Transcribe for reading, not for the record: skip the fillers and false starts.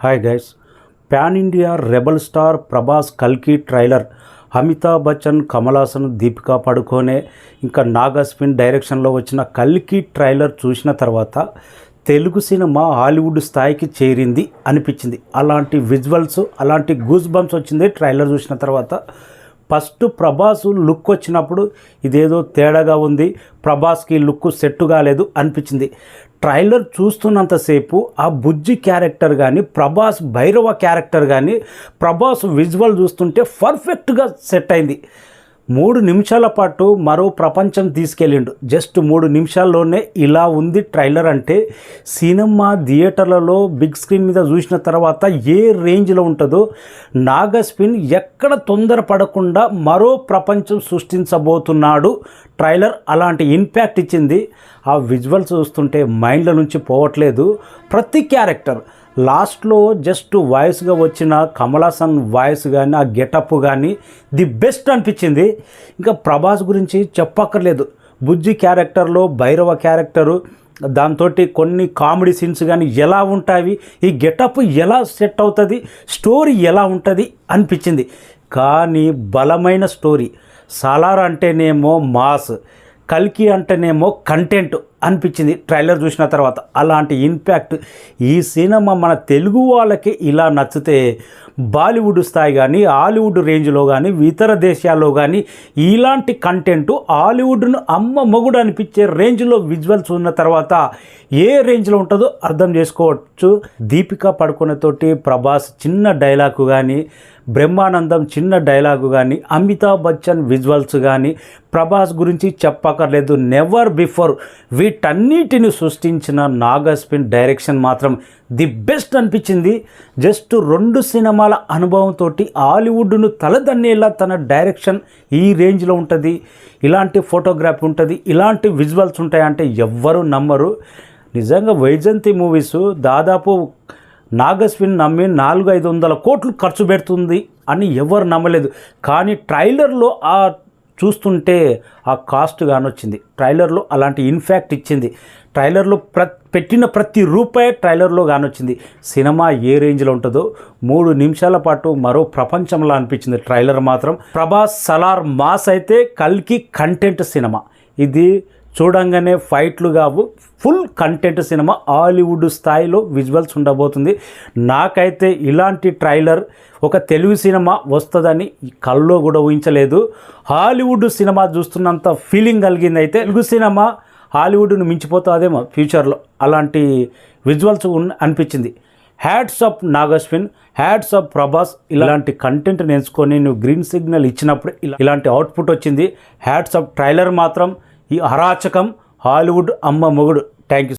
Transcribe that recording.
Hi guys, pan India rebel star Prabhas కల్కి trailer. Amitabh Bachchan, Kamal Haasan, Deepika పడుకోనే ఇంకా నాగ్ అశ్విన్ డైరెక్షన్లో వచ్చిన కల్కి ట్రైలర్ చూసిన తర్వాత తెలుగు సినిమా హాలీవుడ్ స్థాయికి చేరింది అనిపించింది. అలాంటి విజువల్స్, అలాంటి గూస్ బంప్స్ వచ్చింది ట్రైలర్ చూసిన తర్వాత. ఫస్ట్ ప్రభాస్ లుక్ వచ్చినప్పుడు ఇదేదో తేడాగా ఉంది, ప్రభాస్కి లుక్ సెట్ కాలేదు అనిపించింది. ట్రైలర్ చూస్తున్నంతసేపు ఆ బుజ్జి క్యారెక్టర్ కానీ, ప్రభాస్ భైరవ క్యారెక్టర్ కానీ, ప్రభాస్ విజువల్ చూస్తుంటే పర్ఫెక్ట్గా సెట్ అయింది. 3 నిమిషాల పాటు మరో ప్రపంచం తీసుకెళ్ళిండు. జస్ట్ 3 నిమిషాల్లోనే ఇలా ఉంది ట్రైలర్ అంటే సినిమా థియేటర్లలో బిగ్ స్క్రీన్ మీద చూసిన తర్వాత ఏ రేంజ్లో ఉంటుందో, నాగ్ అశ్విన్ ఎక్కడ తొందరపడకుండా మరో ప్రపంచం సృష్టించబోతున్నాడు ట్రైలర్. అలాంటి ఇంపాక్ట్ ఇచ్చింది. ఆ విజువల్స్ చూస్తుంటే మైండ్ల నుంచి పోవట్లేదు. ప్రతి క్యారెక్టర్ లాస్ట్లో జస్ట్ వాయిస్గా వచ్చిన కమల్ హాసన్ వాయిస్ కానీ, ఆ గెటప్ కానీ ది బెస్ట్ అనిపించింది. ఇంకా ప్రభాస్ గురించి చెప్పక్కర్లేదు. బుజ్జి క్యారెక్టర్లో భైరవ క్యారెక్టరు, దాంతో కొన్ని కామెడీ సీన్స్ కానీ ఎలా ఉంటాయి, ఈ గెటప్ ఎలా సెట్ అవుతుంది, స్టోరీ ఎలా ఉంటుంది అనిపించింది. కానీ బలమైన స్టోరీ. సాలార్ అంటేనేమో మాస్, కల్కి అంటేనేమో కంటెంట్ అనిపించింది ట్రైలర్ చూసిన తర్వాత. అలాంటి ఇంపాక్ట్ ఈ సినిమా మన తెలుగు వాళ్ళకి ఇలా నచ్చితే బాలీవుడ్ స్థాయి కానీ, హాలీవుడ్ రేంజ్లో కానీ, ఇతర దేశాల్లో కానీ ఇలాంటి కంటెంట్ హాలీవుడ్ను అమ్మ మొగుడు అనిపించే రేంజ్లో విజువల్స్ ఉన్న తర్వాత ఏ రేంజ్లో ఉంటుందో అర్థం చేసుకోవచ్చు. దీపికా పడుకునేతోటి ప్రభాస్ చిన్న డైలాగు కానీ, బ్రహ్మానందం చిన్న డైలాగు కానీ, అమితాబ్ బచ్చన్ విజువల్స్ కానీ, ప్రభాస్ గురించి చెప్పక్కర్లేదు. నెవర్ బిఫోర్ వీటన్నిటిని సృష్టించిన నాగ్ అశ్విన్ డైరెక్షన్ మాత్రం ది బెస్ట్ అనిపించింది. జస్ట్ 2 సినిమాల అనుభవంతో హాలీవుడ్ను తలదన్నేలా తన డైరెక్షన్ ఈ రేంజ్లో ఉంటుంది. ఇలాంటి ఫోటోగ్రఫీ ఉంటుంది, ఇలాంటి విజువల్స్ ఉంటాయంటే ఎవ్వరూ నమ్మరు. నిజంగా వైజయంతి మూవీస్ దాదాపు నాగ్ అశ్విన్ నమ్మి 400-500 కోట్లు ఖర్చు పెడుతుంది అని ఎవరు నమ్మలేదు. కానీ ట్రైలర్లో ఆ చూస్తుంటే ఆ కాస్ట్ కానొచ్చింది. ట్రైలర్లో అలాంటి ఇన్ఫాక్ట్ ఇచ్చింది. ట్రైలర్లో పెట్టిన ప్రతి రూపాయి ట్రైలర్లో కానొచ్చింది. సినిమా ఏ రేంజ్లో ఉంటుందో 3 నిమిషాల పాటు మరో ప్రపంచంలో అనిపించింది ట్రైలర్ మాత్రం. ప్రభాస్ సలార్ మాస్ అయితే, కల్కి కంటెంట్ సినిమా. ఇది చూడంగానే ఫైట్లు కావు, ఫుల్ కంటెంట్ సినిమా. హాలీవుడ్ స్థాయిలో విజువల్స్ ఉండబోతుంది. నాకైతే ఇలాంటి ట్రైలర్ ఒక తెలుగు సినిమా వస్తుందని కల్లో కూడా ఊహించలేదు. హాలీవుడ్ సినిమా చూస్తున్నంత ఫీలింగ్ కలిగింది. అయితే తెలుగు సినిమా హాలీవుడ్ను మించిపోతుందేమో ఫ్యూచర్లో. అలాంటి విజువల్స్ అనిపించింది. Hats off Nag Ashwin, hats off Prabhas. ఇలాంటి కంటెంట్ నేర్చుకొని నువ్వు గ్రీన్ సిగ్నల్ ఇచ్చినప్పుడు ఇలాంటి అవుట్పుట్ వచ్చింది. హ్యాట్స్ ఆఫ్ ట్రైలర్ మాత్రం ఈ అరాచకం హాలీవుడ్ అమ్మ మొగుడు. Thank you.